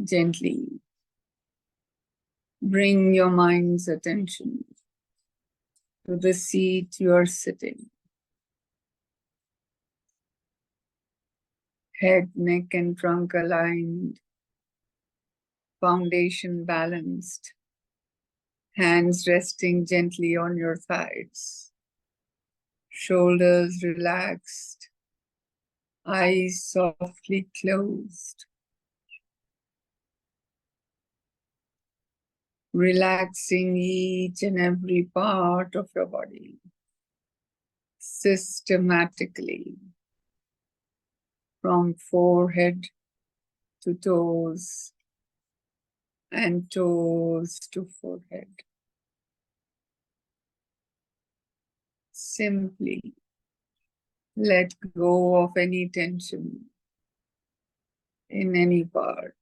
Gently bring your mind's attention to the seat you are sitting. Head, neck and trunk aligned, foundation balanced, hands resting gently on your thighs, shoulders relaxed, eyes softly closed. Relaxing each and every part of your body systematically, from forehead to toes and toes to forehead. Simply let go of any tension in any part.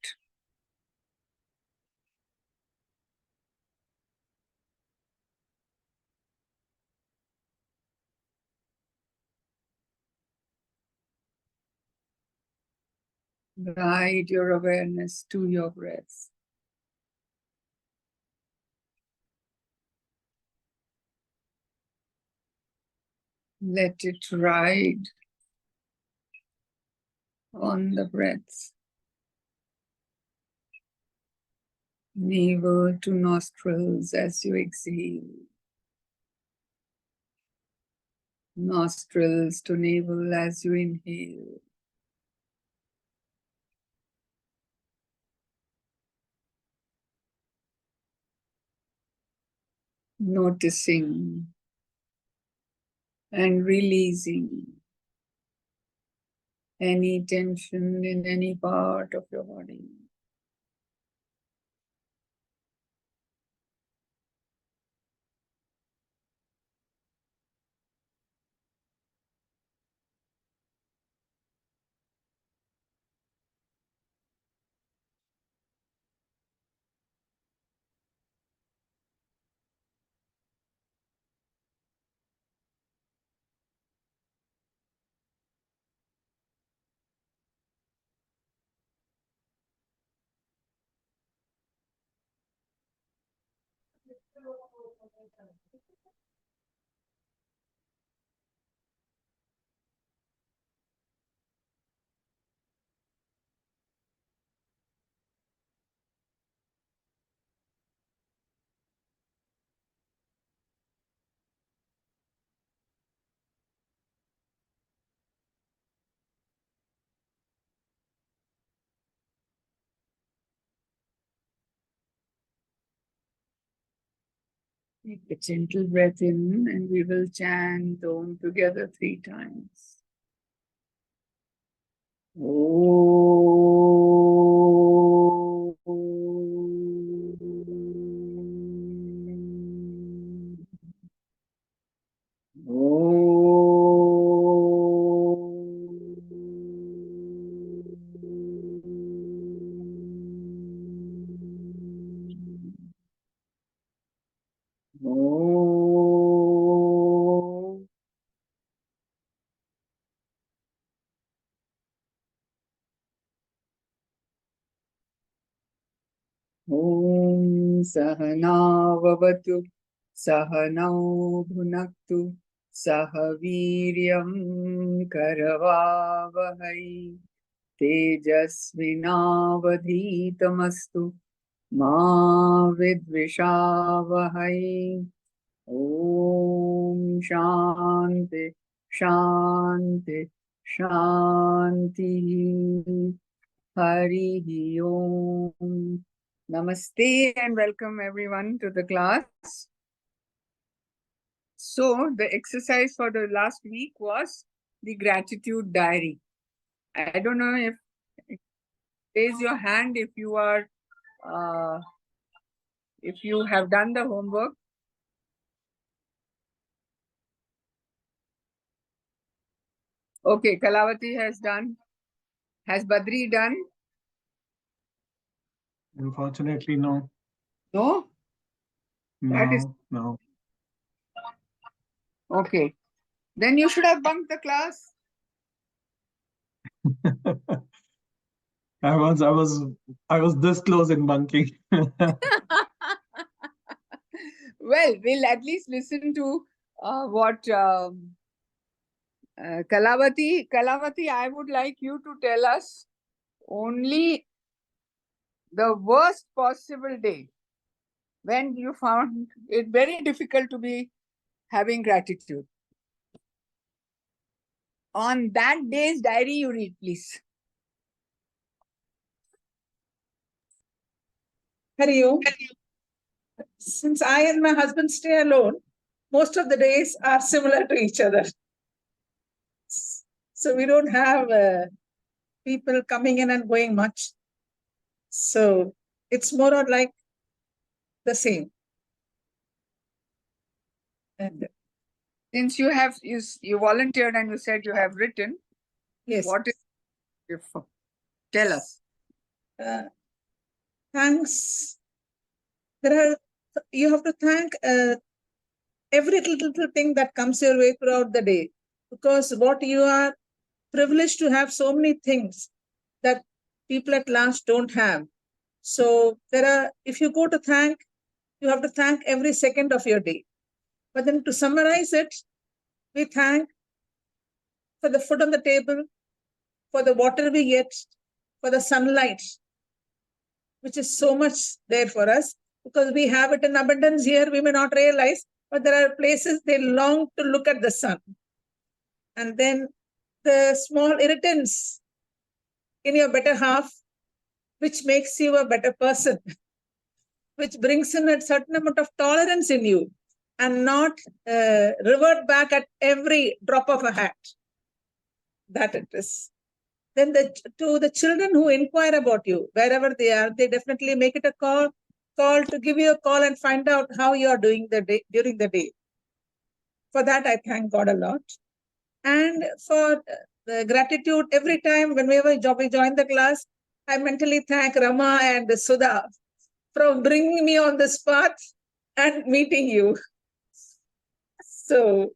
Guide your awareness to your breath. Let it ride on the breath. Navel to nostrils as you exhale. Nostrils to navel as you inhale. Noticing and releasing any tension in any part of your body. Take a gentle breath in and we will chant Om together 3 times. Om Sahana Vavatu Sahanau Bhunaktu Sahaviryam Karavavahai Tejasvinavadhitamastu Ma Vidvishavahai. Om Shanti Shanti Shanti. Hari Om. Namaste and welcome everyone to the class. So the exercise for the last week was the gratitude diary. I don't know if raise your hand if you are if you have done the homework. Okay, Kalavati has done. Has Badri done? Unfortunately, no. No? That is No. okay. Then you should have bunked the class. I was this close in bunking. Well, we'll at least listen to what Kalavati. Kalavati, I would like you to tell us only the worst possible day when you found it very difficult to be having gratitude. On that day's diary, you read, please. Hari Om. Since I and my husband stay alone, most of the days are similar to each other. So we don't have people coming in and going much. So it's more or like the same. And Since you volunteered and you said you have written, yes, what is it for? Tell us. Thanks. You have to thank every little thing that comes your way throughout the day, because what you are privileged to have so many things that people at large don't have. So if you go to thank, you have to thank every second of your day. But then to summarize it, we thank for the food on the table, for the water we get, for the sunlight, which is so much there for us, because we have it in abundance here. We may not realize, but there are places they long to look at the sun. And then the small irritants in your better half, which makes you a better person, which brings in a certain amount of tolerance in you, and not revert back at every drop of a hat. That it is. Then to the children who inquire about you, wherever they are, they definitely make it a call to give you a call and find out how you are doing during the day. For that, I thank God a lot. And for the gratitude, every time whenever we join the class, I mentally thank Rama and Sudha for bringing me on this path and meeting you. So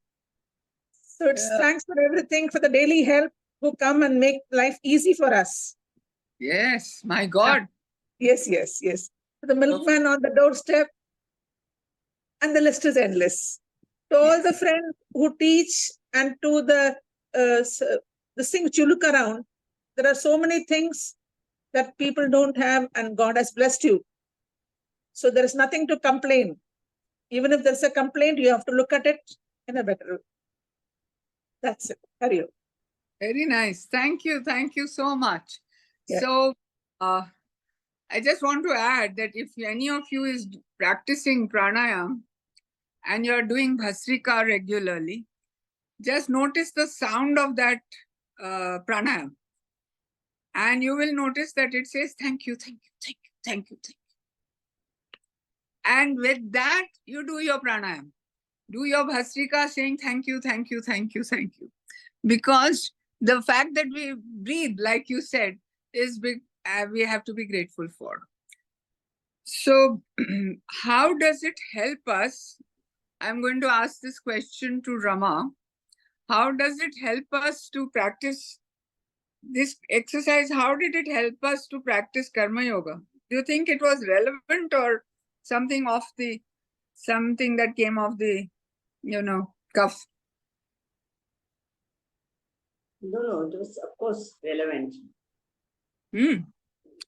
it's thanks for everything, for the daily help who come and make life easy for us. Yes, my God. Yes. The milkman on the doorstep, and the list is endless. To all the friends who teach, and to the thing which you look around, there are so many things that people don't have, and God has blessed you. So there is nothing to complain. Even if there's a complaint, you have to look at it in a better way. That's it. Hari Om. Very nice. Thank you. Thank you so much. Yeah. So, I just want to add that if any of you is practicing pranayam and you're doing bhasrika regularly, just notice the sound of that pranayam. And you will notice that it says, thank you, thank you, thank you, thank you, thank you. And with that, you do your pranayam. Do your bhasrika saying thank you, thank you, thank you, thank you. Because the fact that we breathe, like you said, is big. We have to be grateful for. So, how does it help us? I'm going to ask this question to Rama. How does it help us to practice this exercise? How did it help us to practice karma yoga? Do you think it was relevant or something that came off the, cuff? No, it was of course relevant.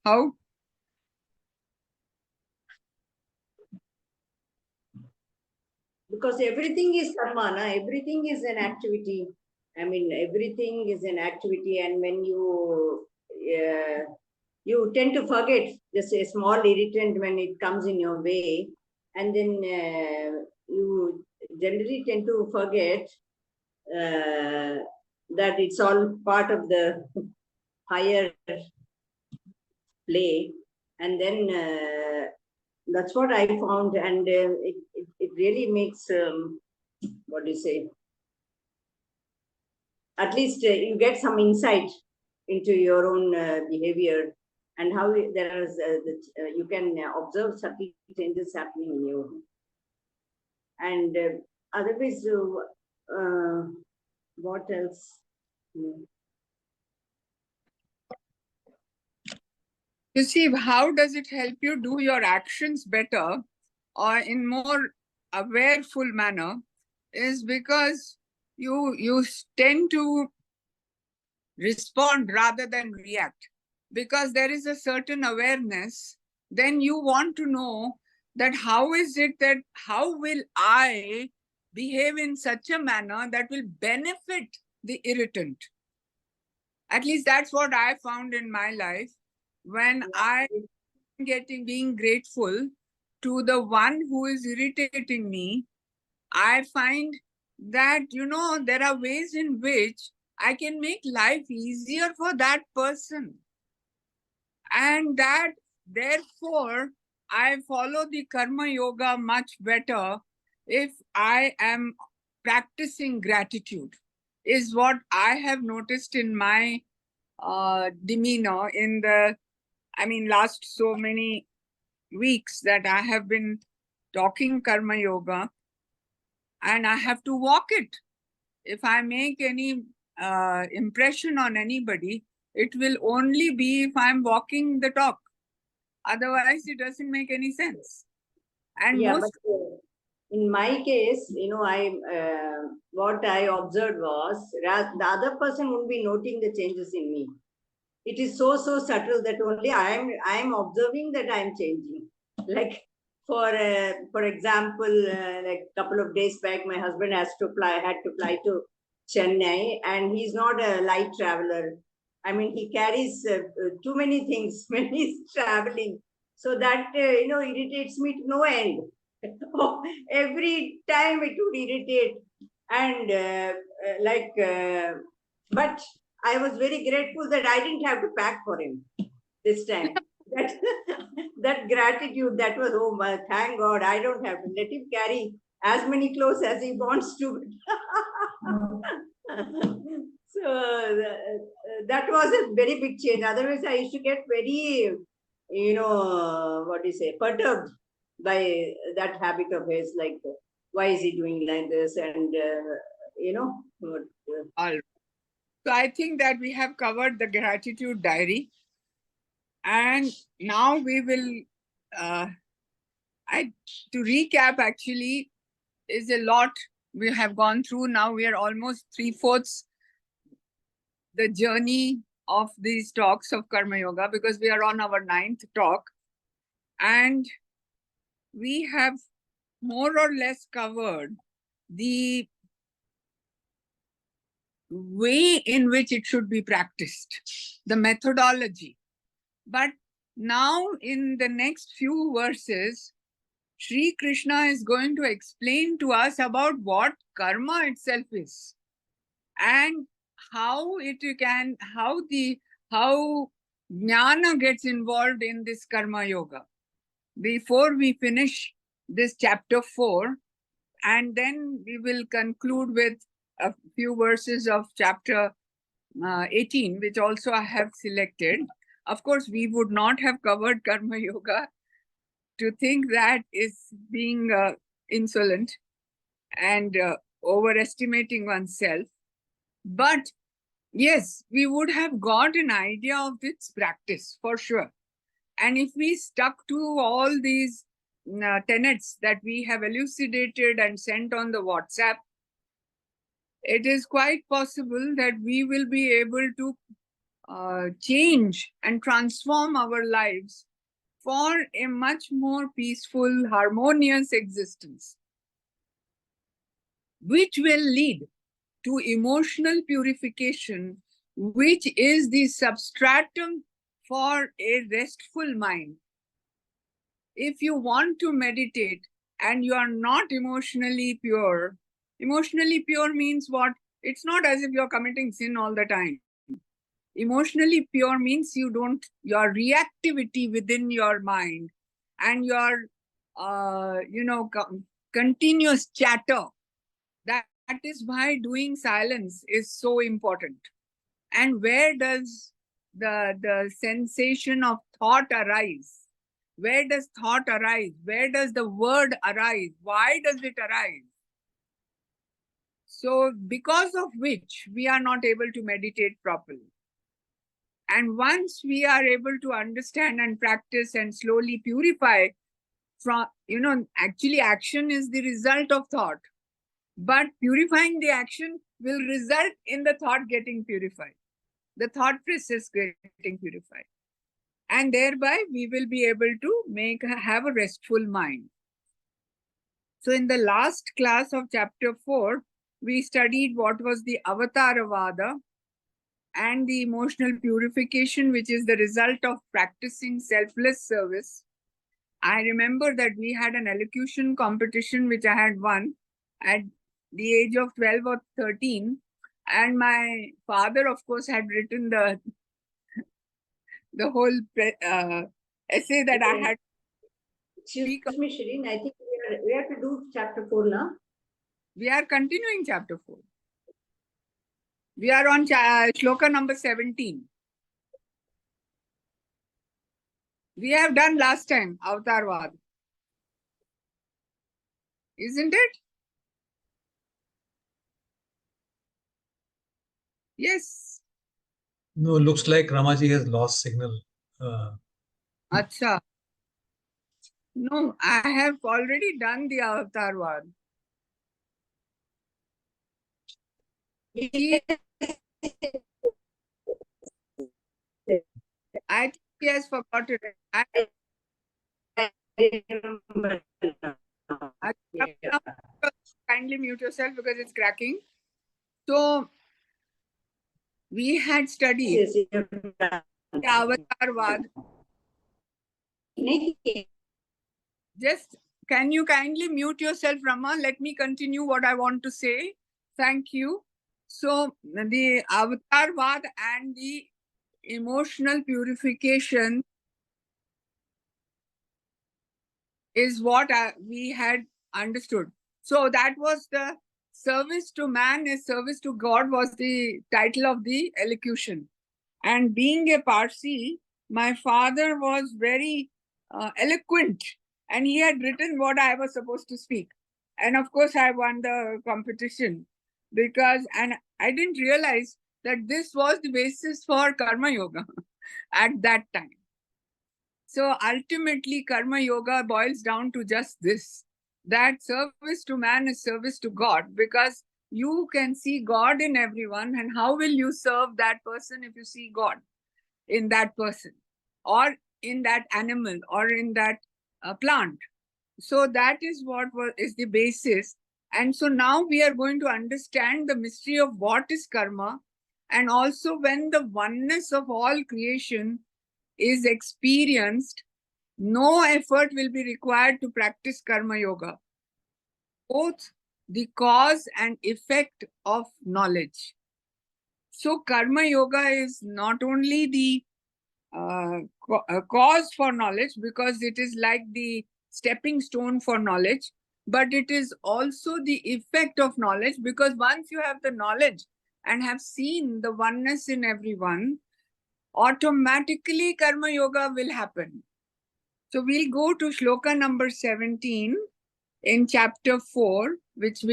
How? Because everything is karma, na? Everything is an activity. I mean, everything is an activity, and when you tend to forget just a small irritant when it comes in your way, and then you generally tend to forget that it's all part of the higher play, and then that's what I found, and it really makes what do you say? At least you get some insight into your own behavior, and how there is you can observe subtle changes happening in you, and otherwise, what else? You see, how does it help you do your actions better or in more awareful manner is because you tend to respond rather than react. Because there is a certain awareness, then you want to know that how will I behave in such a manner that will benefit the irritant. At least that's what I found in my life when I being grateful to the one who is irritating me. I find that, there are ways in which I can make life easier for that person. And that, therefore, I follow the karma yoga much better if I am practicing gratitude, is what I have noticed in my demeanor in last so many weeks that I have been talking karma yoga, and I have to walk it. If I make any impression on anybody, it will only be if I'm walking the talk. Otherwise, it doesn't make any sense. And Yeah, most but in my case, what I observed was the other person won't be noting the changes in me. It is so subtle that only I am observing that I am changing. Like for example, like a couple of days back, my husband had to fly to Chennai, and he's not a light traveler. I mean, he carries too many things when he's traveling, so that irritates me to no end. Every time it would irritate, and but I was very grateful that I didn't have to pack for him this time. That that gratitude, that was, oh my, thank God, I don't have to let him carry as many clothes as he wants to. So that was a very big change. Otherwise, I used to get very, what do you say, perturbed by that habit of his. Like, why is he doing like this? And all. So I think that we have covered the gratitude diary. And now we will, to recap, actually, is a lot we have gone through. Now we are almost 3/4 the journey of these talks of Karma Yoga, because we are on our 9th talk. And we have more or less covered the way in which it should be practiced, the methodology. But now in the next few verses, Sri Krishna is going to explain to us about what karma itself is and how jnana gets involved in this karma yoga. Before we finish this chapter 4, and then we will conclude with a few verses of chapter 18, which also I have selected. Of course, we would not have covered karma yoga. To think that is being insolent and overestimating oneself. But yes, we would have got an idea of its practice for sure. And if we stuck to all these tenets that we have elucidated and sent on the WhatsApp, it is quite possible that we will be able to change and transform our lives for a much more peaceful, harmonious existence, which will lead to emotional purification, which is the substratum for a restful mind. If you want to meditate and you are not emotionally pure means what? It's not as if you're committing sin all the time. Emotionally pure means your reactivity within your mind and your, continuous chatter. That is why doing silence is so important. And where does the sensation of thought arise? Where does thought arise? Where does the word arise? Why does it arise? So because of which we are not able to meditate properly. And once we are able to understand and practice and slowly purify from, actually action is the result of thought. But purifying the action will result in the thought getting purified, the thought process getting purified. And thereby we will be able to have a restful mind. So in the last class of chapter 4, we studied what was the Avataravada and the emotional purification, which is the result of practicing selfless service. I remember that we had an elocution competition, which I had won at the age of 12 or 13. And my father, of course, had written the whole essay that I had. Excuse me, Shirin, I think we have to do chapter 4 now. We are continuing chapter 4. We are on shloka number 17. We have done last time, Avatarvad. Isn't it? Yes. No, looks like Ramaji has lost signal. Acha. No, I have already done the Avatarvad. I think he has forgotten it. Kindly mute yourself because it's cracking. So, we had studied the Avatarvad. Just can you kindly mute yourself, Rama? Let me continue what I want to say. Thank you. So, the Avatarvad and the emotional purification is what we had understood. So that was the service to man is service to God was the title of the elocution. And being a Parsi, my father was very eloquent and he had written what I was supposed to speak. And of course, I won the competition and I didn't realize that this was the basis for Karma Yoga at that time. So ultimately, Karma Yoga boils down to just this, that service to man is service to God, because you can see God in everyone. And how will you serve that person if you see God in that person or in that animal or in that plant? So that is what is the basis. And so now we are going to understand the mystery of what is karma, and also when the oneness of all creation is experienced, no effort will be required to practice karma yoga. Both the cause and effect of knowledge. So karma yoga is not only the cause for knowledge, because it is like the stepping stone for knowledge, but it is also the effect of knowledge, because once you have the knowledge and have seen the oneness in everyone, automatically karma yoga will happen. So we'll go to shloka number 17 in chapter 4, which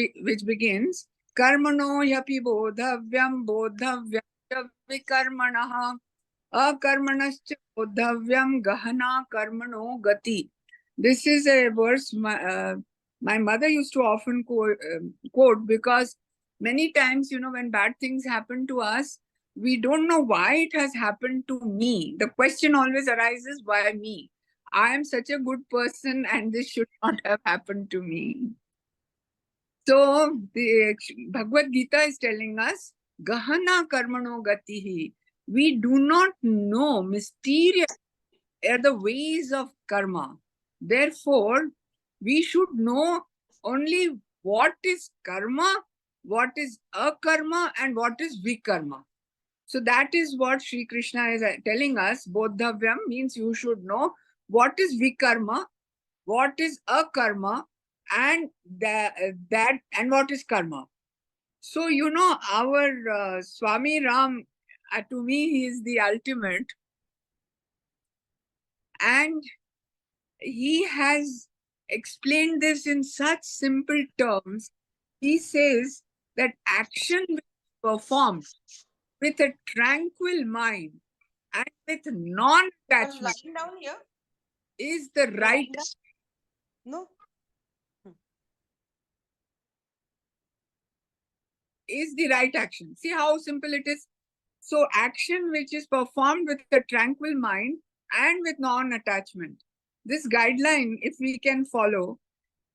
begins, Karmano yapi bodhavyam bodhavyam vikarmanaha akarmanascha bodhavyam gahana karmano gati. This is a verse my mother used to often quote, because many times, when bad things happen to us, we don't know why it has happened to me. The question always arises, why me? I am such a good person and this should not have happened to me. So the Bhagavad Gita is telling us, Gahana karmano gatihi. We do not know mysterious are the ways of karma. Therefore, we should know only what is karma, what is akarma, and what is vikarma. So that is what Sri Krishna is telling us. Bodhavyam means you should know what is vikarma, what is akarma, and that and what is karma. So our Swami Ram, to me, he is the ultimate, and he has explained this in such simple terms. He says that action will be performed with a tranquil mind and with I'm non-attachment lying down here. is the Am I right lying down? No. action. See how simple it is. So action which is performed with a tranquil mind and with non-attachment. This guideline, if we can follow,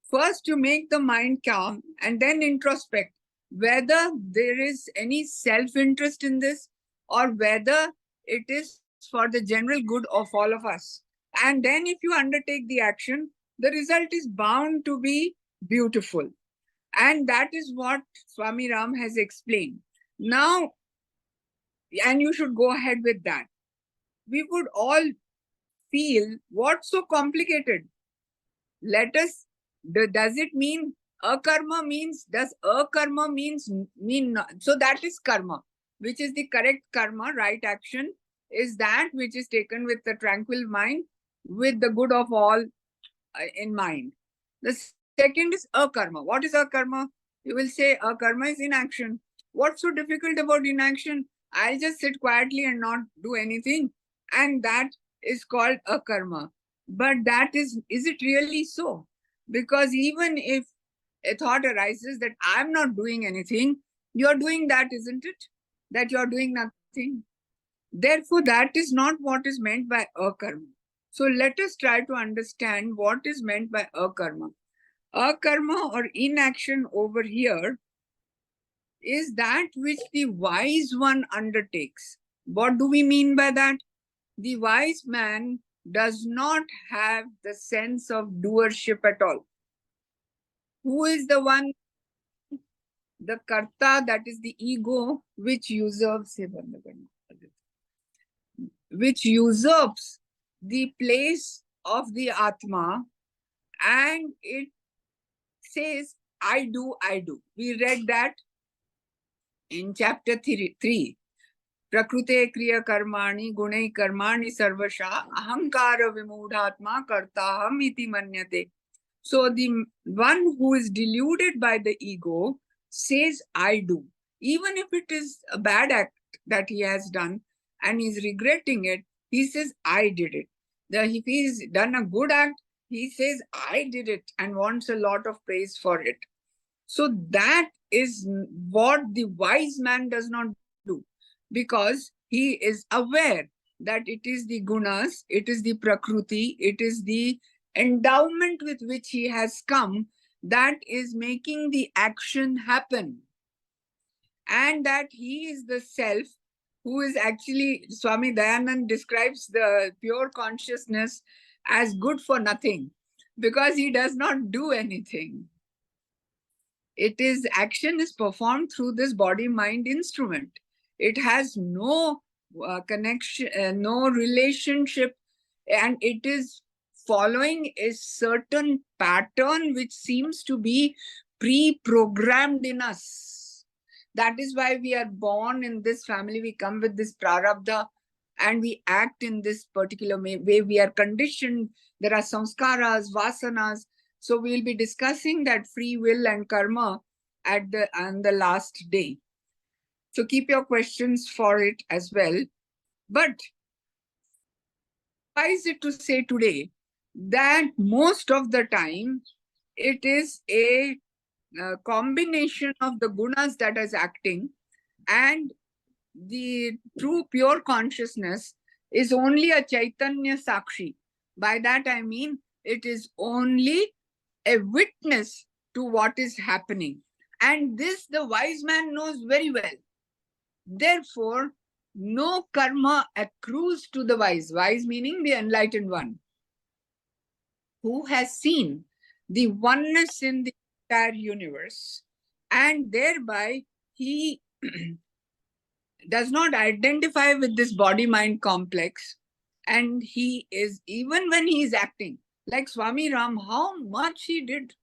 first you make the mind calm and then introspect whether there is any self-interest in this or whether it is for the general good of all of us. And then if you undertake the action, the result is bound to be beautiful. And that is what Swami Ram has explained. Now, and you should go ahead with that. We would all feel what's so complicated. Let us, does it mean akarma means, does akarma mean not? So that is karma, which is the correct karma, right action is that which is taken with the tranquil mind, with the good of all in mind. The second is akarma. What is akarma? You will say akarma is inaction. What's so difficult about inaction? I'll just sit quietly and not do anything. And that is called akarma. But that is it really so? Because even if a thought arises that I'm not doing anything, you're doing that, isn't it? That you're doing nothing. Therefore, that is not what is meant by akarma. So let us try to understand what is meant by akarma. Akarma or inaction over here is that which the wise one undertakes. What do we mean by that? The wise man does not have the sense of doership at all. Who is the one? The karta, that is the ego, which usurps the place of the Atma, and it says, I do. We read that in chapter 3. Prakrute kriya karmani gunai karmani sarvasha ahankara vimudhatma kartaham iti manyate. So the one who is deluded by the ego says, I do. Even if it is a bad act that he has done and he's regretting it, he says, I did it. If he's done a good act, he says, I did it and wants a lot of praise for it. So that is what the wise man does not do, because he is aware that it is the gunas, it is the prakruti, it is the endowment with which he has come that is making the action happen. And that he is the self who is actually, Swami Dayanand describes the pure consciousness as good for nothing because he does not do anything. Action is performed through this body-mind instrument. It has no connection, no relationship, and it is following a certain pattern which seems to be pre-programmed in us. That is why we are born in this family. We come with this prarabdha and we act in this particular way. We are conditioned. There are samskaras, vasanas. So we'll be discussing that free will and karma on the last day. So keep your questions for it as well. But why is it to say today that most of the time it is a combination of the gunas that is acting, and the true pure consciousness is only a Chaitanya Sakshi. By that I mean it is only a witness to what is happening. And this the wise man knows very well. Therefore, no karma accrues to the wise. Wise meaning the enlightened one, who has seen the oneness in the entire universe, and thereby he does not identify with this body-mind complex, and he is, even when he is acting, like Swami Ram, how much he did.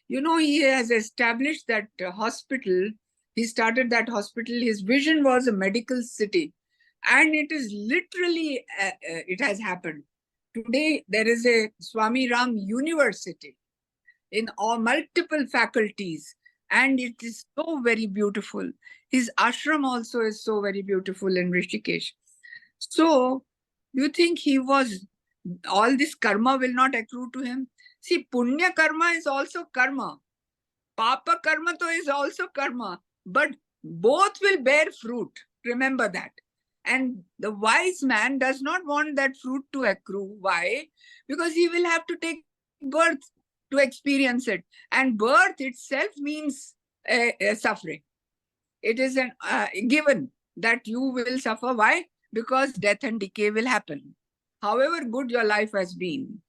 You know, he has established that hospital. He started that hospital. His vision was a medical city. And it is literally, it has happened. Today, there is a Swami Ram University in all multiple faculties. And it is so very beautiful. His ashram also is so very beautiful in Rishikesh. So, you think he was, all this karma will not accrue to him? See, punya karma is also karma. Papa karma to is also karma. But both will bear fruit. Remember that. And the wise man does not want that fruit to accrue. Why? Because he will have to take birth to experience it. And birth itself means suffering. It is an given that you will suffer. Why? Because death and decay will happen, however good your life has been.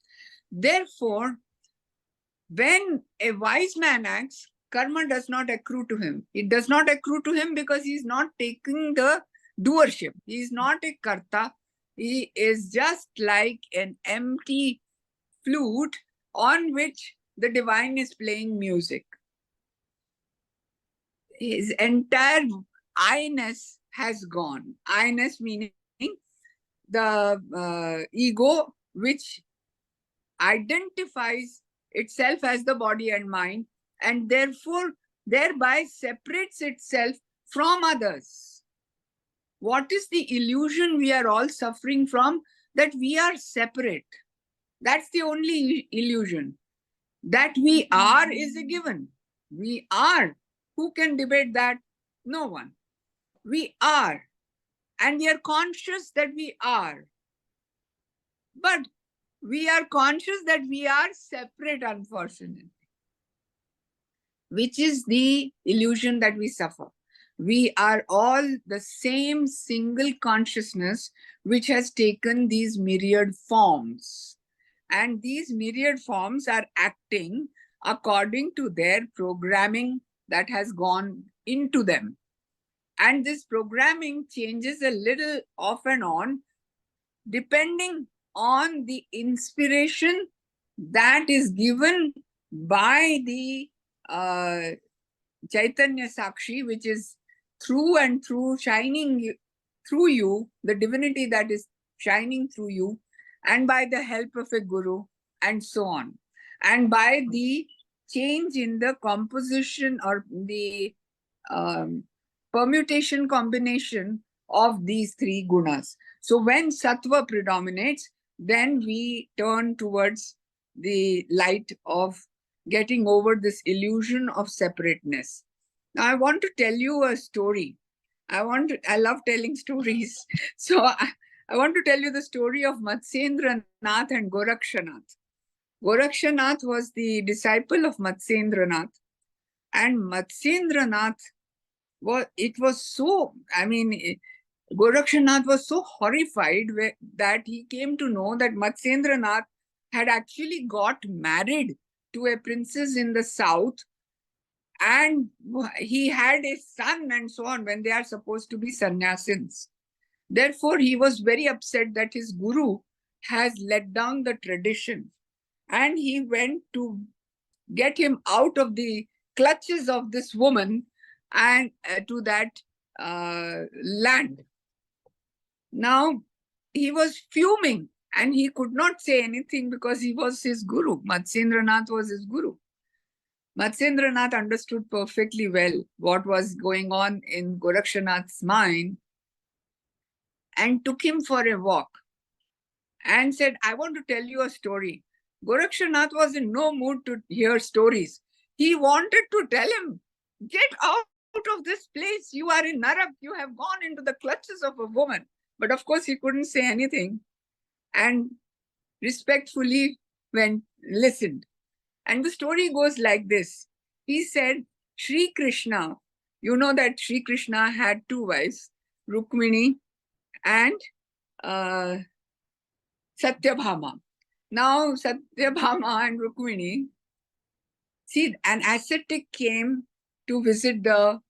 Therefore, when a wise man acts, karma does not accrue to him. It does not accrue to him because he is not taking the doership. He is not a karta. He is just like an empty flute on which the divine is playing music. His entire I-ness has gone. I-ness meaning the ego which identifies itself as the body and mind, and therefore thereby separates itself from others. What is the illusion we are all suffering from? That we are separate. That's the only illusion. That we are is a given. We are. Who can debate that? No one. We are. And we are conscious that we are. But we are conscious that we are separate, unfortunately, which is the illusion that we suffer. We are all the same single consciousness which has taken these myriad forms. And these myriad forms are acting according to their programming that has gone into them. And this programming changes a little off and on, depending on the inspiration that is given by the Chaitanya Sakshi, which is through and through shining through you, the divinity that is shining through you, and by the help of a guru, and so on. And by the change in the composition or the permutation combination of these three gunas. So when sattva predominates, then we turn towards the light of getting over this illusion of separateness. Now I want to tell you a story. I love telling stories. So I want to tell you the story of Matsendranath and Gorakshanath. Gorakshanath was the disciple of Matsendranath, and Matsendranath was so, Gorakshanath was so horrified that he came to know that Matsendranath had actually got married to a princess in the south, and he had a son and so on, when they are supposed to be sannyasins. Therefore, he was very upset that his guru has let down the tradition, and he went to get him out of the clutches of this woman and to that land. Now, he was fuming and he could not say anything because he was his guru. Matsendranath was his guru. Matsendranath understood perfectly well what was going on in Gorakshanath's mind and took him for a walk and said, I want to tell you a story. Gorakshanath was in no mood to hear stories. He wanted to tell him, get out of this place. You are in Narak. You have gone into the clutches of a woman. But of course, he couldn't say anything and respectfully listened. And the story goes like this. He said, Sri Krishna, you know that Sri Krishna had two wives, Rukmini and Satyabhama. Now, Satyabhama and Rukmini, see, an ascetic came to visit the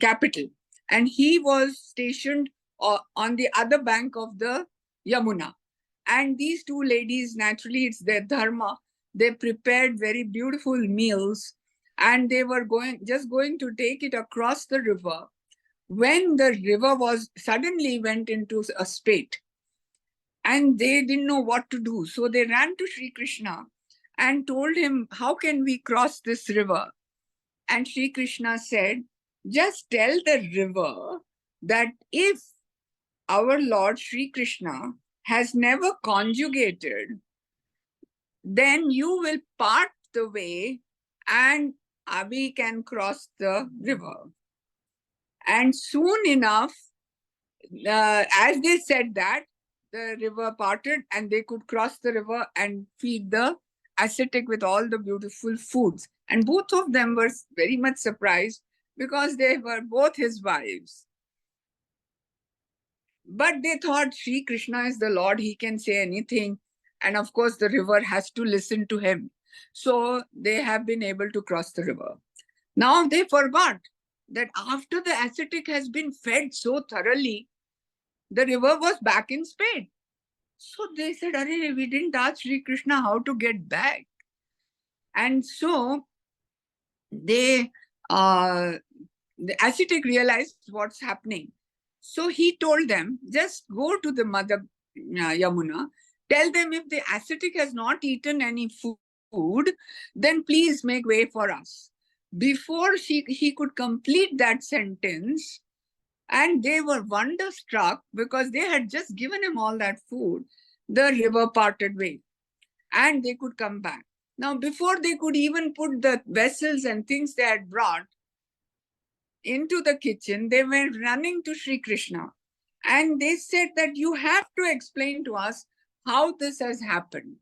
capital, and he was stationed on the other bank of the Yamuna. And these two ladies, naturally, it's their dharma. They prepared very beautiful meals, and they were just going to take it across the river when the river suddenly went into a spate. And they didn't know what to do. So they ran to Sri Krishna and told him, how can we cross this river? And Sri Krishna said, just tell the river that if our Lord Sri Krishna has never conjugated, then you will part the way and we can cross the river. And soon enough, as they said that, the river parted and they could cross the river and feed the ascetic with all the beautiful foods. And both of them were very much surprised because they were both his wives. But they thought Sri Krishna is the Lord, he can say anything. And of course, the river has to listen to him. So they have been able to cross the river. Now they forgot that after the ascetic has been fed so thoroughly, the river was back in spade. So they said, Arey, we didn't ask Sri Krishna how to get back. And so the ascetic realized what's happening. So he told them, just go to the mother Yamuna, tell them if the ascetic has not eaten any food, then please make way for us. Before he could complete that sentence, and they were wonderstruck because they had just given him all that food, the river parted way and they could come back. Now, before they could even put the vessels and things they had brought into the kitchen, they were running to Sri Krishna and they said that you have to explain to us how this has happened.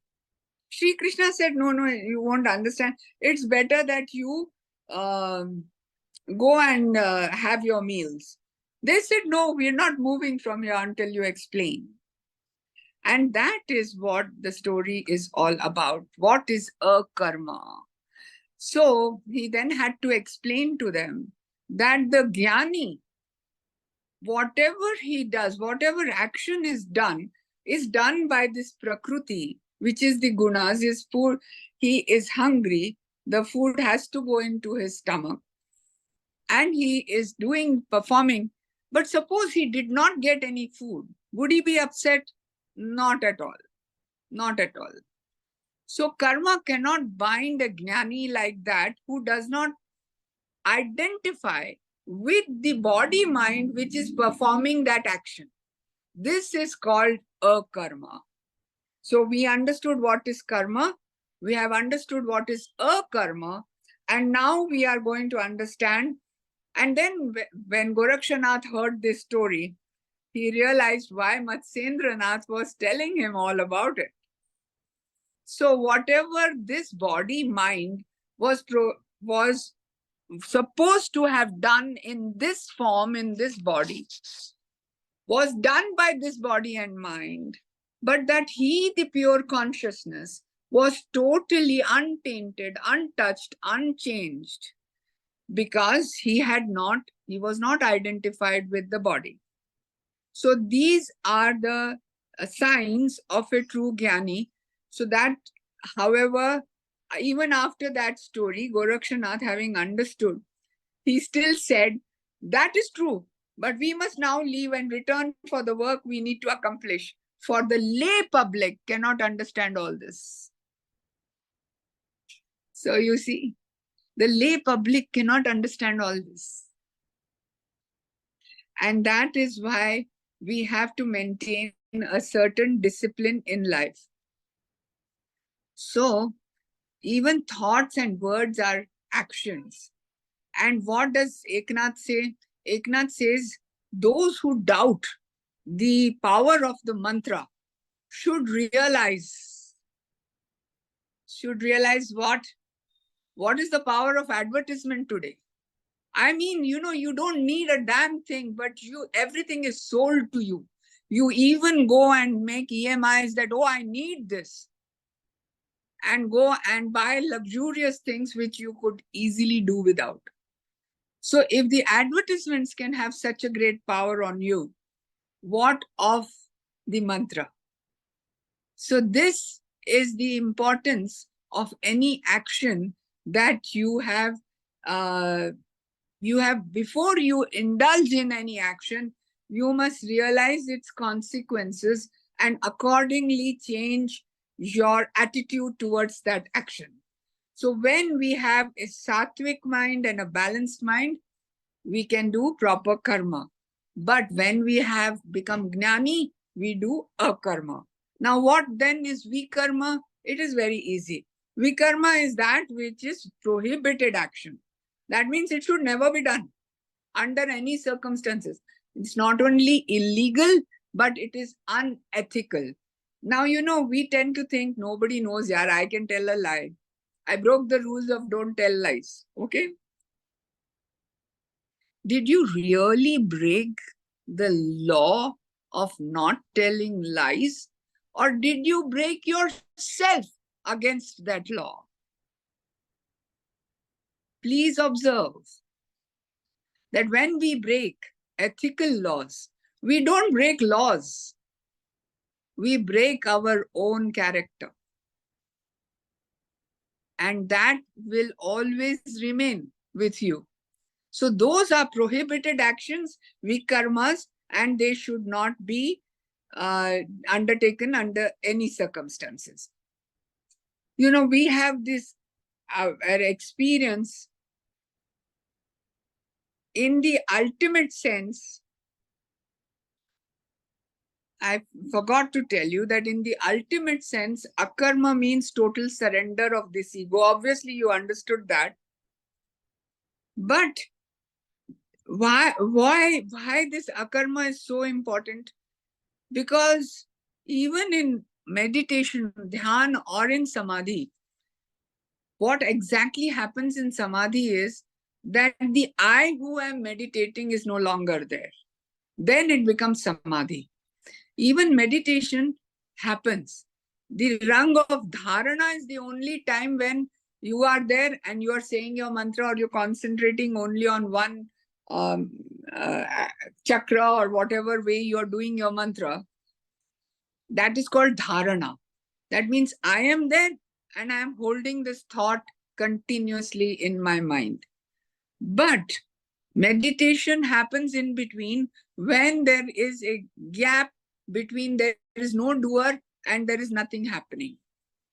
Sri Krishna said, no, you won't understand. It's better that you go and have your meals. They said, no, we're not moving from here until you explain. And that is what the story is all about. What is a karma? So he then had to explain to them that the jnani, whatever he does, whatever action is done by this prakriti, which is the gunas. His food, he is hungry, the food has to go into his stomach. And he is performing. But suppose he did not get any food, would he be upset? Not at all. Not at all. So karma cannot bind a jnani like that who does not identify with the body mind which is performing that action. This is called a karma. So we understood what is karma. We have understood what is a karma. And now we are going to understand. And then when Gorakshanath heard this story, he realized why Matsyendranath was telling him all about it. So whatever this body mind was supposed to have done in this form, in this body, was done by this body and mind, but that he, the pure consciousness, was totally untainted, untouched, unchanged, because he was not identified with the body. So these are the signs of a true jnani. So that, however, even after that story, Gorakshanath, having understood, he still said, that is true, but we must now leave and return for the work we need to accomplish. For the lay public cannot understand all this. So you see, the lay public cannot understand all this. And that is why we have to maintain a certain discipline in life. So even thoughts and words are actions. And what does Eknath say? Eknath says, those who doubt the power of the mantra should realize what? What is the power of advertisement today? I mean, you don't need a damn thing, but everything is sold to you. You even go and make EMIs that, oh, I need this. And go and buy luxurious things which you could easily do without. So if the advertisements can have such a great power on you, what of the mantra? So this is the importance of any action that you have, before you indulge in any action, you must realize its consequences and accordingly change your attitude towards that action. So when we have a sattvic mind and a balanced mind, we can do proper karma. But when we have become Gnani, we do akarma. Now, what then is vikarma? It is very easy. Vikarma is that which is prohibited action. That means it should never be done under any circumstances. It's not only illegal, but it is unethical. Now, we tend to think nobody knows, yaar, I can tell a lie. I broke the rules of don't tell lies. Okay? Did you really break the law of not telling lies? Or did you break yourself against that law? Please observe that when we break ethical laws, we don't break laws. We break our own character. And that will always remain with you. So those are prohibited actions, vikarmas, and they should not be undertaken under any circumstances. We have this experience in the ultimate sense. I forgot to tell you that in the ultimate sense, akarma means total surrender of this ego. Obviously, you understood that. But why this akarma is so important? Because even in meditation, dhyan, or in samadhi, what exactly happens in samadhi is that the I who am meditating is no longer there. Then it becomes samadhi. Even meditation happens. The rang of dharana is the only time when you are there and you are saying your mantra, or you're concentrating only on one chakra or whatever way you're doing your mantra. That is called dharana. That means I am there and I am holding this thought continuously in my mind. But meditation happens in between, when there is a gap between there is no doer and there is nothing happening.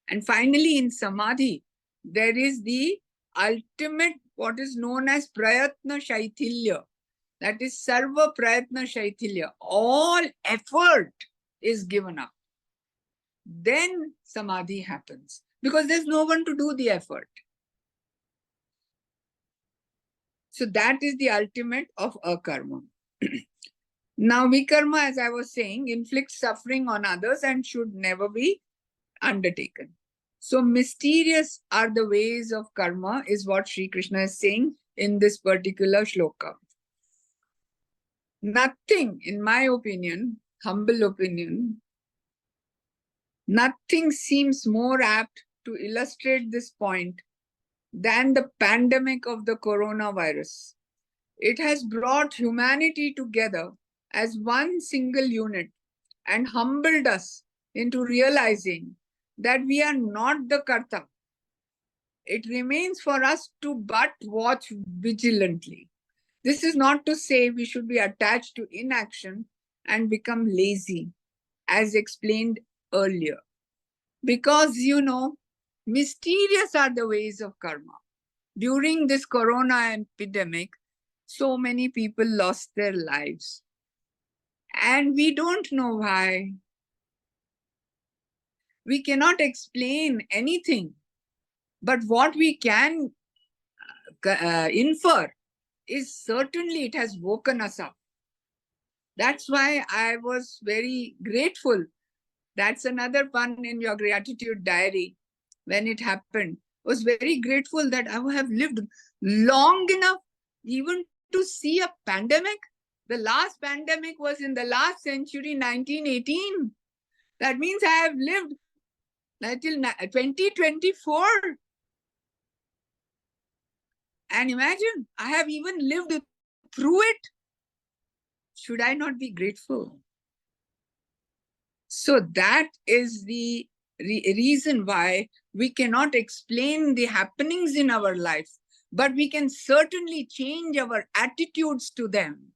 And finally, in samadhi, there is the ultimate, what is known as prayatna shaitilya. That is sarva prayatna shaitilya. All effort is given up. Then samadhi happens, because there's no one to do the effort. So that is the ultimate of akarma. Now, vikarma, as I was saying, inflicts suffering on others and should never be undertaken. So mysterious are the ways of karma, is what Sri Krishna is saying in this particular shloka. Nothing, in my opinion, humble opinion, nothing seems more apt to illustrate this point than the pandemic of the coronavirus. It has brought humanity together as one single unit and humbled us into realizing that we are not the karta. It remains for us to but watch vigilantly. This is not to say we should be attached to inaction and become lazy, as explained earlier. Because, mysterious are the ways of karma. During this corona epidemic, so many people lost their lives. And we don't know why. We cannot explain anything. But what we can infer is certainly it has woken us up. That's why I was very grateful. That's another pun in your gratitude diary. When it happened, I was very grateful that I have lived long enough even to see a pandemic. The last pandemic was in the last century, 1918. That means I have lived until 2024. And imagine, I have even lived through it. Should I not be grateful? So that is the reason why we cannot explain the happenings in our life, but we can certainly change our attitudes to them.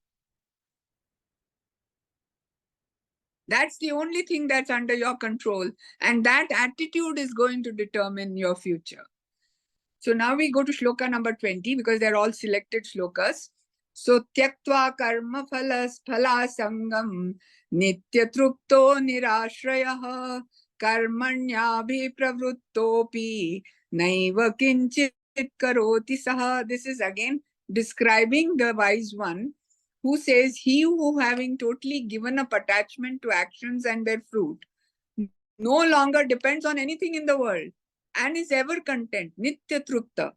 That's the only thing that's under your control. And that attitude is going to determine your future. So now we go to shloka number 20, because they're all selected shlokas. So tyaktva karma phala sangam nitya trupto nirashrayah karmanyabhi pravruttopi naiva kinchit karoti saha. This is again describing the wise one who says, he who having totally given up attachment to actions and their fruit no longer depends on anything in the world and is ever content, nitya trupta,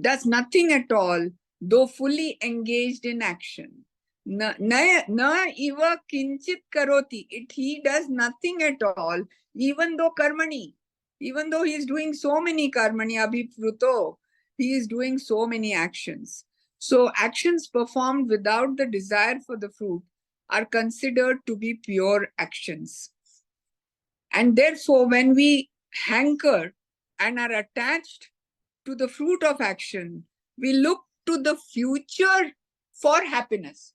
does nothing at all, though fully engaged in action. Na iva kinchit karoti. He does nothing at all, even though karmani, even though he is doing so many karmani abhipruto, he is doing so many actions. So actions performed without the desire for the fruit are considered to be pure actions. And therefore, when we hanker and are attached to the fruit of action, we look to the future for happiness.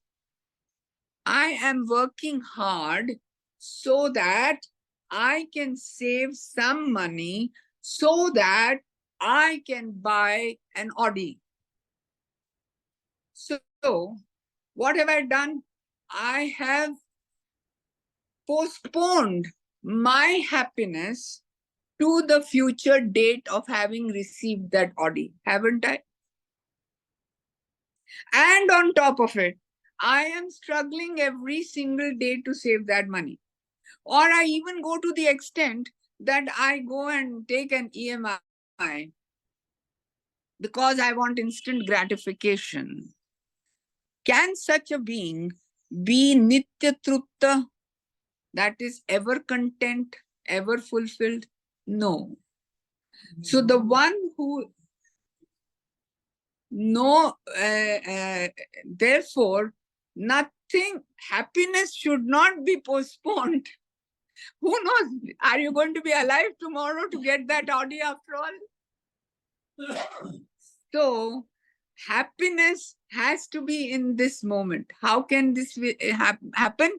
I am working hard so that I can save some money so that I can buy an Audi. So, what have I done? I have postponed my happiness to the future date of having received that Audi, haven't I? And on top of it, I am struggling every single day to save that money. Or I even go to the extent that I go and take an EMI because I want instant gratification. Can such a being be nitya trupta, that is ever content, ever fulfilled? No. So the one who therefore, nothing, happiness should not be postponed. Who knows? Are you going to be alive tomorrow to get that Audi after all? So, happiness has to be in this moment. How can this happen?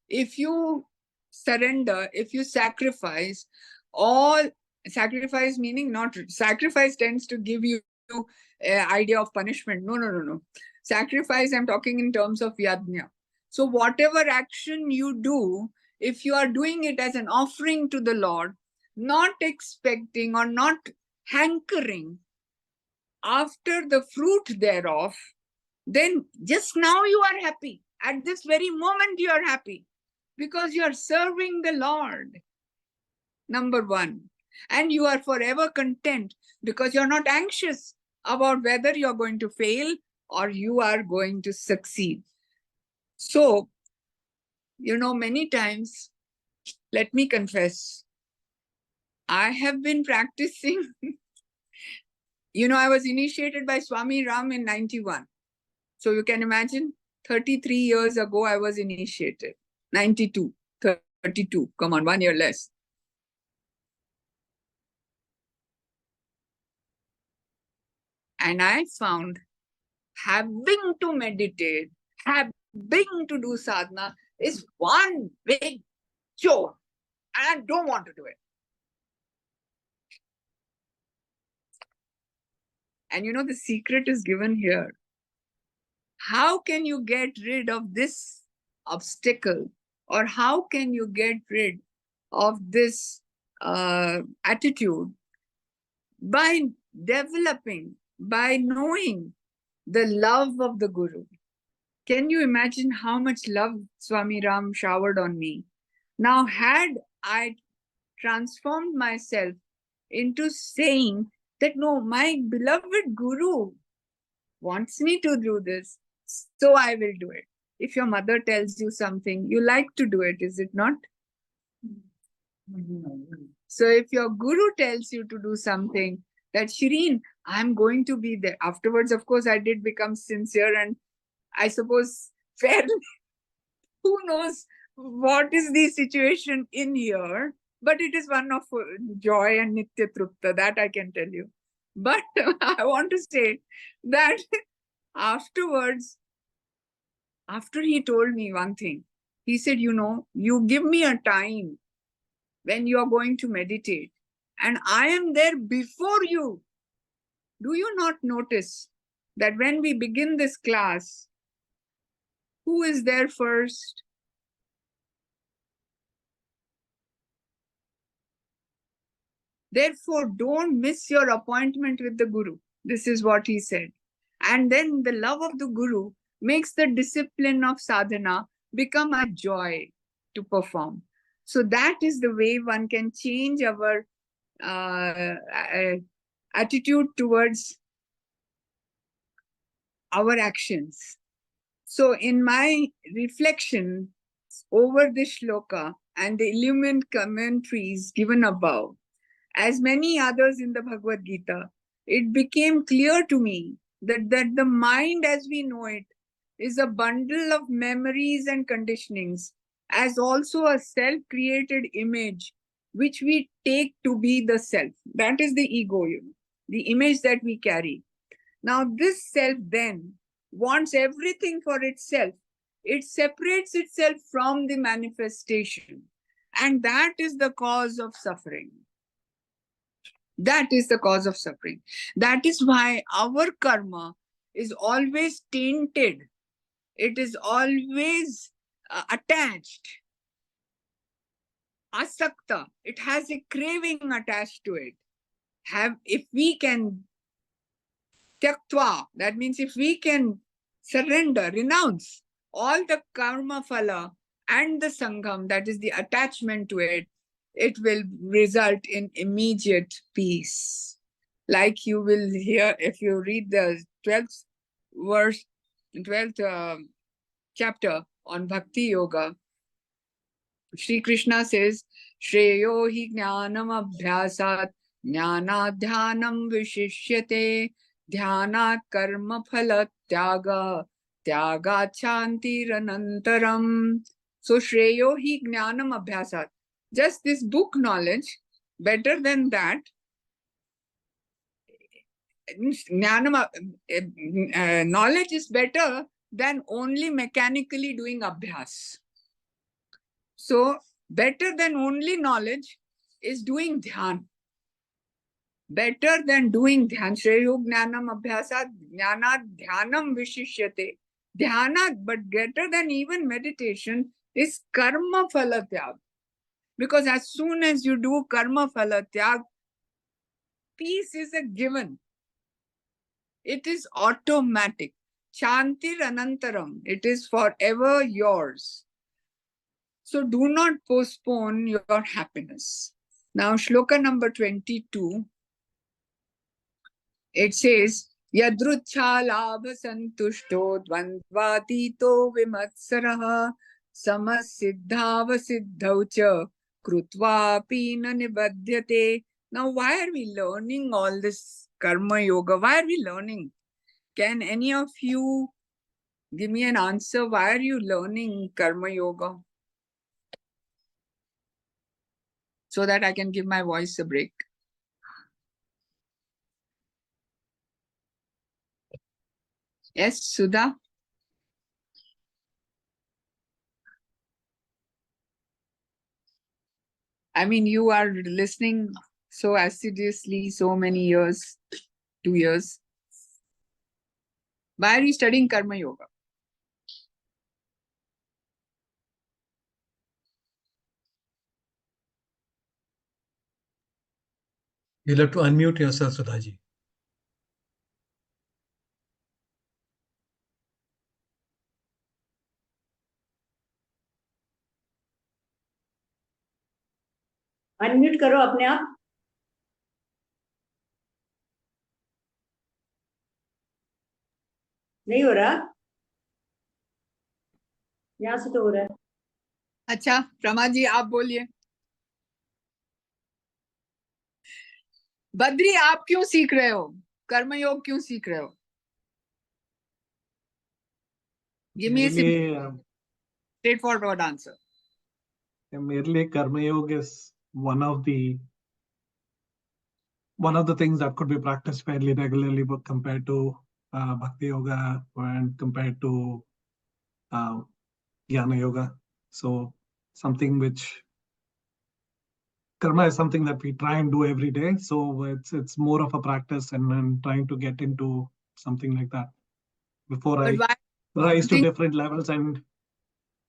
If you surrender, if you sacrifice all, sacrifice meaning not, sacrifice tends to give you idea of punishment. No. Sacrifice, I'm talking in terms of yajna. So whatever action you do, if you are doing it as an offering to the Lord, not expecting or not hankering after the fruit thereof, then just now you are happy. At this very moment you are happy because you are serving the Lord, number one. And you are forever content because you're not anxious about whether you're going to fail or you are going to succeed. So, many times, let me confess, I have been practicing. I was initiated by Swami Ram in 91. So you can imagine, 33 years ago, I was initiated. 92, 32, come on, 1 year less. And I found having to meditate, having to do sadhana is one big chore. And I don't want to do it. And the secret is given here. How can you get rid of this obstacle? Or how can you get rid of this attitude? By developing, by knowing the love of the Guru. Can you imagine how much love Swami Ram showered on me? Now, had I transformed myself into saying that, no, my beloved Guru wants me to do this, so I will do it. If your mother tells you something, you like to do it, is it not? So if your Guru tells you to do something, that Shirin, I'm going to be there. Afterwards, of course, I did become sincere and I suppose fairly. Who knows what is the situation in here? But it is one of joy and nitya trupta, that I can tell you. But I want to say that afterwards, after he told me one thing, he said, you give me a time when you are going to meditate and I am there before you. Do you not notice that when we begin this class, Who is there first? Therefore, don't miss your appointment with the Guru. This is what he said. And then the love of the Guru makes the discipline of sadhana become a joy to perform. So that is the way one can change our attitude towards our actions. So in my reflection over this shloka and the illumined commentaries given above, as many others in the Bhagavad Gita, it became clear to me that the mind as we know it is a bundle of memories and conditionings, as also a self-created image which we take to be the self. That is the ego, the image that we carry. Now this self then wants everything for itself. It separates itself from the manifestation. And that is the cause of suffering. That is the cause of suffering. That is why our karma is always tainted. It is always attached. Asakta. It has a craving attached to it. If we can tyaktva, that means if we can surrender, renounce all the karma phala and the sangham, that is the attachment to it, it will result in immediate peace. Like you will hear if you read the 12th verse, 12th chapter on Bhakti Yoga, Sri Krishna says, Shreyo hi jnanam abhyasat jnanadhyanam vishishyate dhyanat karma phala tyaga tyaga chantiranantaram. So Shreyo hi jnanam abhyasat. Just this book knowledge, better than that, knowledge is better than only mechanically doing abhyas. So better than only knowledge is doing dhyan. Better than doing dhyan. Shreyo jnanam abhyasat jnanat dhyanam vishishyate. Dhyanat, but better than even meditation is karma phala tyag. Because as soon as you do karma phala tyag, peace is a given. It is automatic. Chantir anantaram. It is forever yours. So do not postpone your happiness. Now, shloka number 22. It says, Yadrucha labha santushto dvandvatito vimatsaraha samasiddhava siddhaucha krutva pina nibadhyate. Now, why are we learning all this karma yoga? Why are we learning? Can any of you give me an answer? Why are you learning karma yoga? So that I can give my voice a break. Yes, Sudha? I mean, you are listening so assiduously, so many years, 2 years. Why are you studying Karma Yoga? You'll have to unmute yourself, Sudhaji. Unmute करो अपने आप. नहीं हो रहा. यहाँ से तो हो रहा है. अच्छा, रमा जी आप बोलिए. बद्री आप क्यों सीख रहे हो? कर्मयोग क्यों सीख रहे हो? Give me a straightforward answer. Merely Karma Yoga is one of the things that could be practiced fairly regularly, but compared to Bhakti Yoga and compared to Jnana Yoga. So something which karma is something that we try and do every day. So it's more of a practice and trying to get into something like that. But why rise to Think- different levels and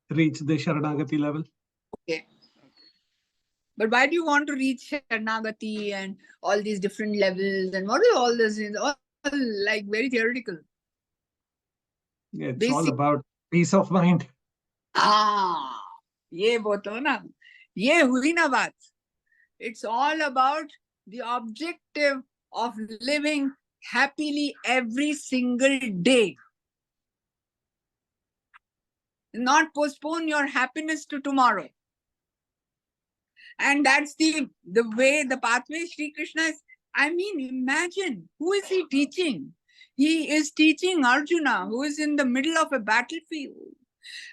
reach the Sharanagati level. Okay. But why do you want to reach Sharanagati and all these different levels? And what are all this? It's all like very theoretical. It's Basic. all about peace of mind. ये बोलो ना, ये हुई ना बात. It's all about the objective of living happily every single day. Not postpone your happiness to tomorrow. And that's the way, the pathway Sri Krishna is. I mean, imagine, who is he teaching? He is teaching Arjuna, who is in the middle of a battlefield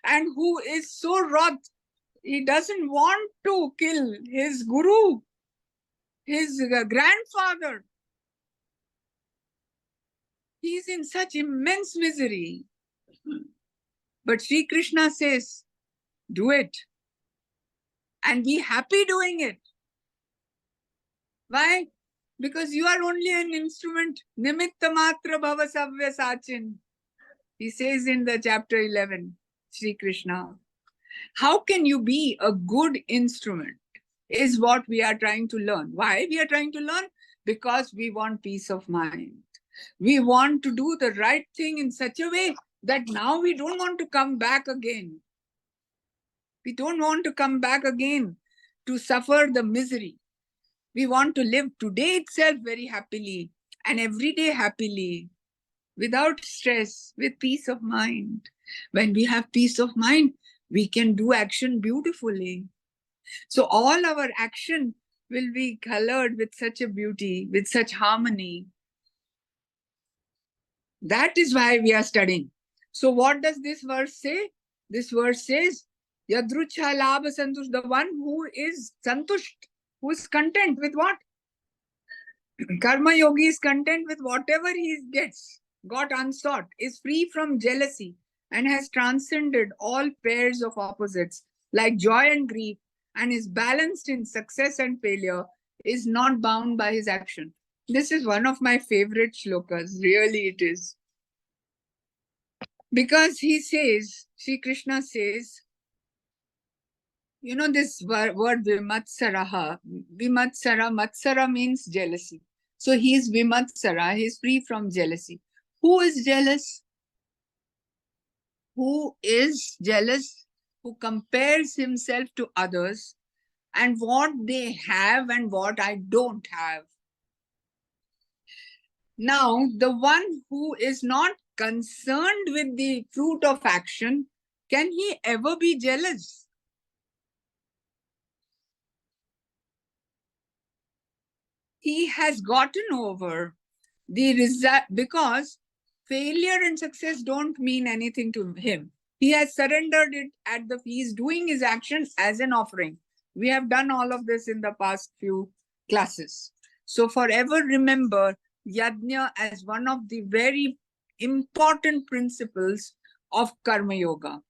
and who is so wroth. He doesn't want to kill his guru, his grandfather. He's in such immense misery. But Sri Krishna says, do it. And be happy doing it. Why? Because you are only an instrument. Nimitta matra bhava savya sachin. He says in the chapter 11, Sri Krishna. How can you be a good instrument? Is what we are trying to learn. Why we are trying to learn? Because we want peace of mind. We want to do the right thing in such a way that now we don't want to come back again. We don't want to come back again to suffer the misery. We want to live today itself very happily and every day happily, without stress, with peace of mind. When we have peace of mind, we can do action beautifully. So all our action will be colored with such a beauty, with such harmony. That is why we are studying. So what does this verse say? This verse says, Yadrucha labha santush, the one who is santusht, who is content with what? Karma yogi is content with whatever he gets, got unsought, is free from jealousy, and has transcended all pairs of opposites like joy and grief, and is balanced in success and failure, is not bound by his action. This is one of my favorite shlokas, really it is. Because he says, Sri Krishna says, you know this word Vimatsaraha, Vimatsara, Matsara means jealousy. So he is Vimatsara, he is free from jealousy. Who is jealous? Who is jealous? Who compares himself to others and what they have and what I don't have. Now, the one who is not concerned with the fruit of action, can he ever be jealous? He has gotten over the result because failure and success don't mean anything to him. He has surrendered it he is doing his action as an offering. We have done all of this in the past few classes. So forever remember Yajna as one of the very important principles of Karma Yoga.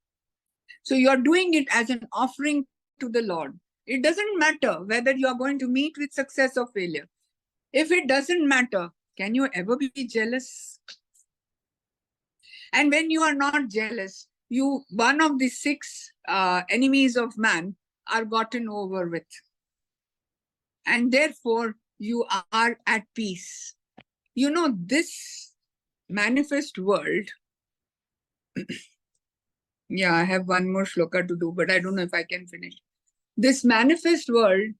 So you are doing it as an offering to the Lord. It doesn't matter whether you are going to meet with success or failure. If it doesn't matter, can you ever be jealous? And when you are not jealous, one of the 6 enemies of man are gotten over with. And therefore, you are at peace. You know, this manifest world, yeah, I have one more shloka to do, but I don't know if I can finish. This manifest world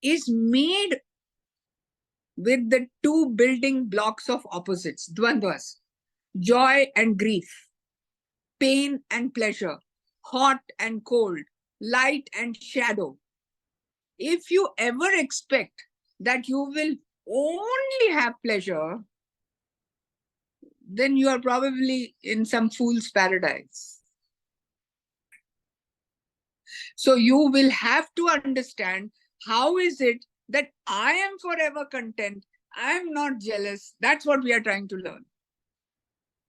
is made with the 2 building blocks of opposites, dvandvas, joy and grief, pain and pleasure, hot and cold, light and shadow. If you ever expect that you will only have pleasure, then you are probably in some fool's paradise. So you will have to understand, how is it that I am forever content? I am not jealous. That's what we are trying to learn.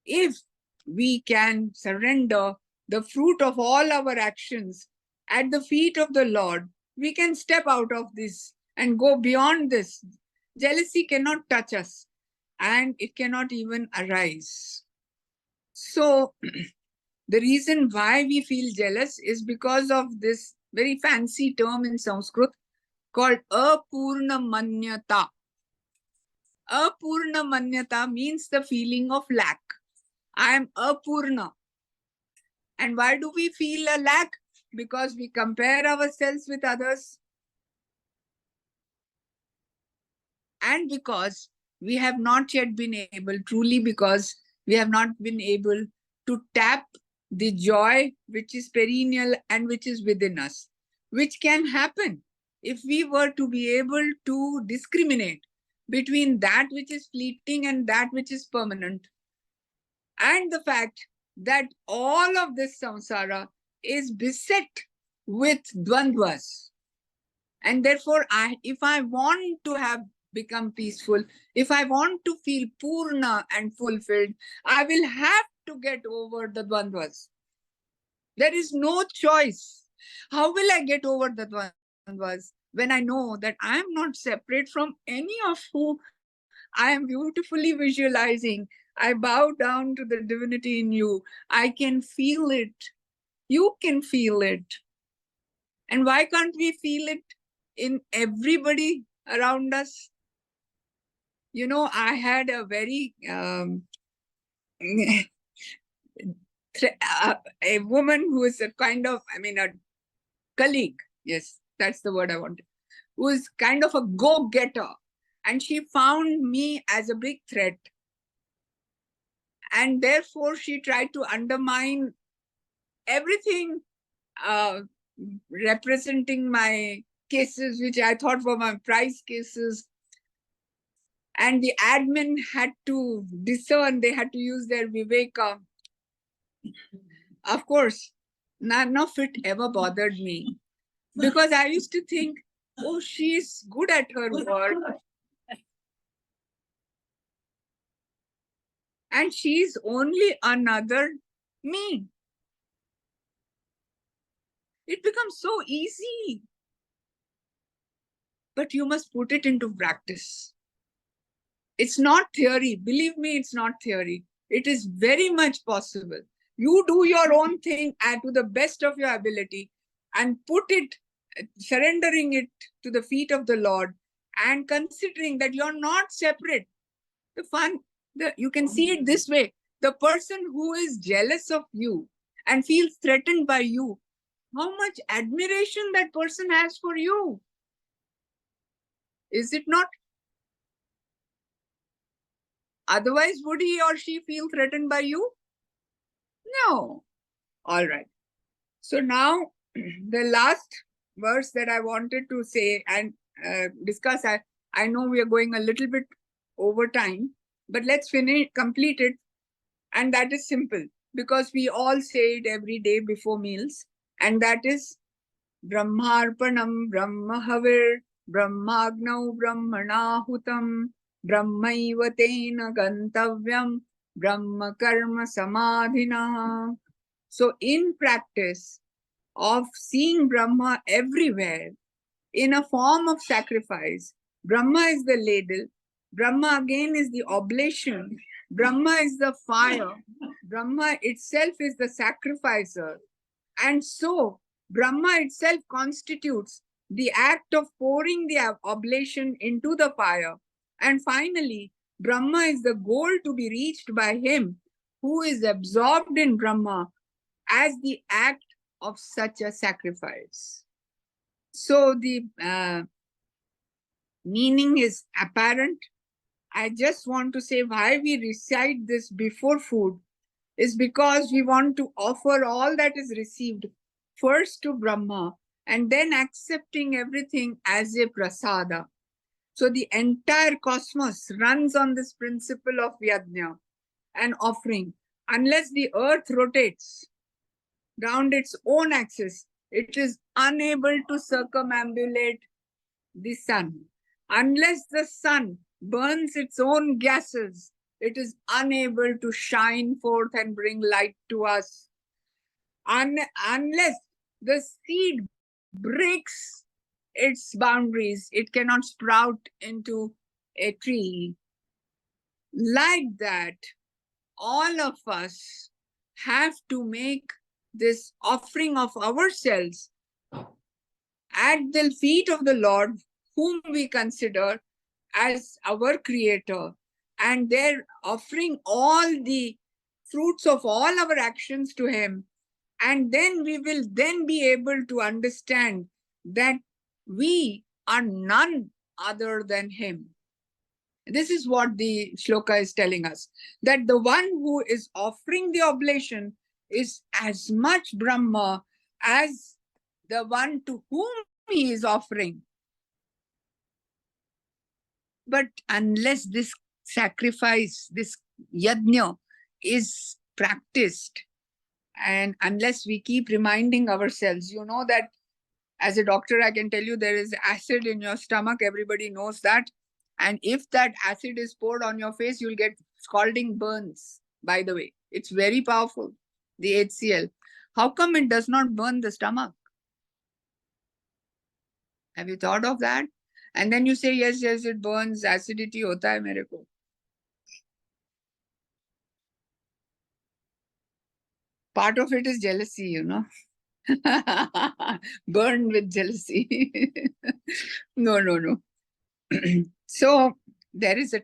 If we can surrender the fruit of all our actions at the feet of the Lord, we can step out of this and go beyond this. Jealousy cannot touch us and it cannot even arise. So the reason why we feel jealous is because of this very fancy term in Sanskrit called apurna manyata. Apurna manyata means the feeling of lack. I am apurna. And why do we feel a lack? Because we compare ourselves with others. And because we have not yet been able, truly because we have not been able to tap the joy which is perennial and which is within us, which can happen if we were to be able to discriminate between that which is fleeting and that which is permanent. And the fact that all of this samsara is beset with dvandvas. And therefore, if I want to have become peaceful, if I want to feel purna and fulfilled, I will have to get over the dvandvas. There is no choice. How will I get over the dvandvas when I know that I am not separate from any of who I am beautifully visualizing? I bow down to the divinity in you. I can feel it. You can feel it. And why can't we feel it in everybody around us? You know, I had a very a woman who is a kind of, a colleague. Yes, that's the word I wanted. Who is kind of a go-getter. And she found me as a big threat. And therefore, she tried to undermine everything representing my cases, which I thought were my prize cases. And the admin had to discern, they had to use their viveka. Of course, none of it ever bothered me because I used to think, oh, she's good at her work. And she's only another me. It becomes so easy. But you must put it into practice. It's not theory. Believe me, it's not theory. It is very much possible. You do your own thing to the best of your ability and put it, surrendering it to the feet of the Lord and considering that you're not separate. You can see it this way. The person who is jealous of you and feels threatened by you, how much admiration that person has for you. Is it not? Otherwise, would he or she feel threatened by you? No. All right. So now the last verse that I wanted to say and discuss, I know we are going a little bit over time, but let's complete it. And that is simple because we all say it every day before meals. And that is Brahmarpanam Brahmahavir Brahmagnau Brahmanahutam Brahmaiva Tena Gantavyam Brahma Karma Samadhina. So in practice of seeing Brahma everywhere in a form of sacrifice, Brahma is the ladle, Brahma again is the oblation, Brahma is the fire, Brahma itself is the sacrificer. And so Brahma itself constitutes the act of pouring the oblation into the fire. And finally, Brahma is the goal to be reached by him who is absorbed in Brahma as the act of such a sacrifice. So the meaning is apparent. I just want to say why we recite this before food is because we want to offer all that is received first to Brahma and then accepting everything as a prasada. So the entire cosmos runs on this principle of yajna and offering. Unless the earth rotates round its own axis, it is unable to circumambulate the sun. Unless the sun burns its own gases, it is unable to shine forth and bring light to us. Unless the seed breaks its boundaries, it cannot sprout into a tree. Like that, all of us have to make this offering of ourselves at the feet of the Lord, whom we consider as our creator, and they're offering all the fruits of all our actions to him. And then we will then be able to understand that we are none other than him. This is what the shloka is telling us, that the one who is offering the oblation is as much Brahma as the one to whom he is offering. But unless this sacrifice, this yajna is practiced, and unless we keep reminding ourselves, you know that as a doctor, I can tell you there is acid in your stomach. Everybody knows that. And if that acid is poured on your face, you'll get scalding burns, by the way. It's very powerful, the HCl. How come it does not burn the stomach? Have you thought of that? And then you say, yes, it burns, acidity hota hai mere ko. Part of it is jealousy, you know. Burned with jealousy. No. So there is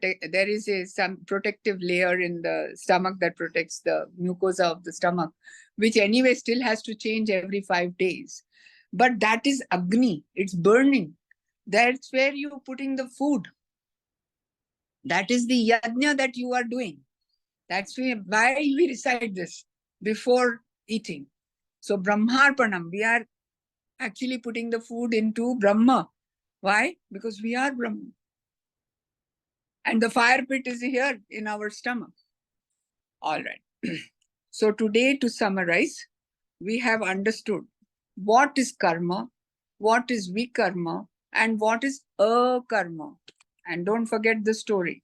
some protective layer in the stomach that protects the mucosa of the stomach, which anyway still has to change every 5 days. But that is Agni, it's burning. That's where you're putting the food. That is the yajna that you are doing. That's why we recite this before eating. So Brahmarpanam, we are actually putting the food into Brahma. Why? Because we are Brahma. And the fire pit is here in our stomach. All right. So today, to summarize, we have understood what is karma, what is vikarma, and what is akarma. And don't forget the story.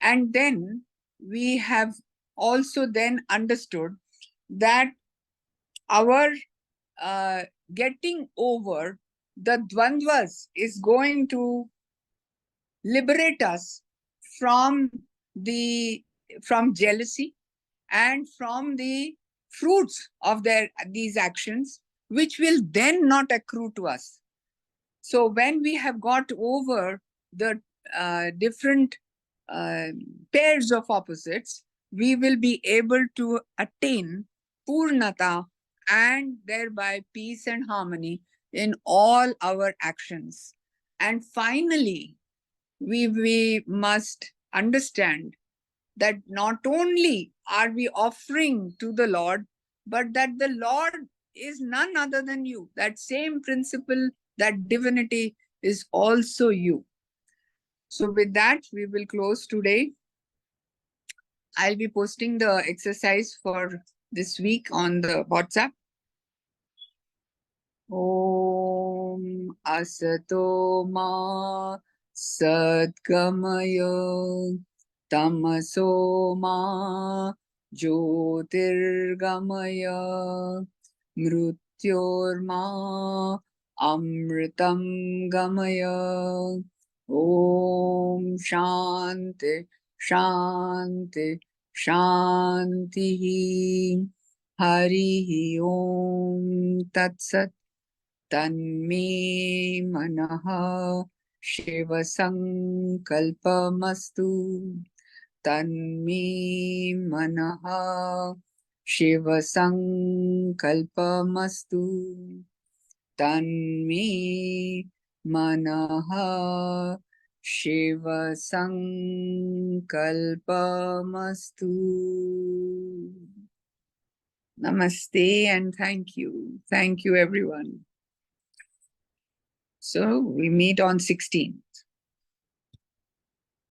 And then we have also then understood that our getting over the dvandvas is going to liberate us from jealousy and from the fruits of these actions, which will then not accrue to us. So when we have got over the different pairs of opposites, we will be able to attain purnata and thereby peace and harmony in all our actions. And finally, we must understand that not only are we offering to the Lord, but that the Lord is none other than you. That same principle, that divinity is also you. So with that, we will close today. I'll be posting the exercise for this week on the WhatsApp. Om Asato Ma Sadgamaya Tamaso Ma Jyotirgamaya Mrutyorma Amritam Gamaya. Om Shanti Shanti Shanti. Hari Om Tat Sat. Tanme Manaha Shiva Sankalpamastu. Tanme Manaha Shiva Sankalpamastu. Tanme Manaha Shiva Sankalpamastu. Namaste and thank you. Thank you, everyone. So we meet on 16.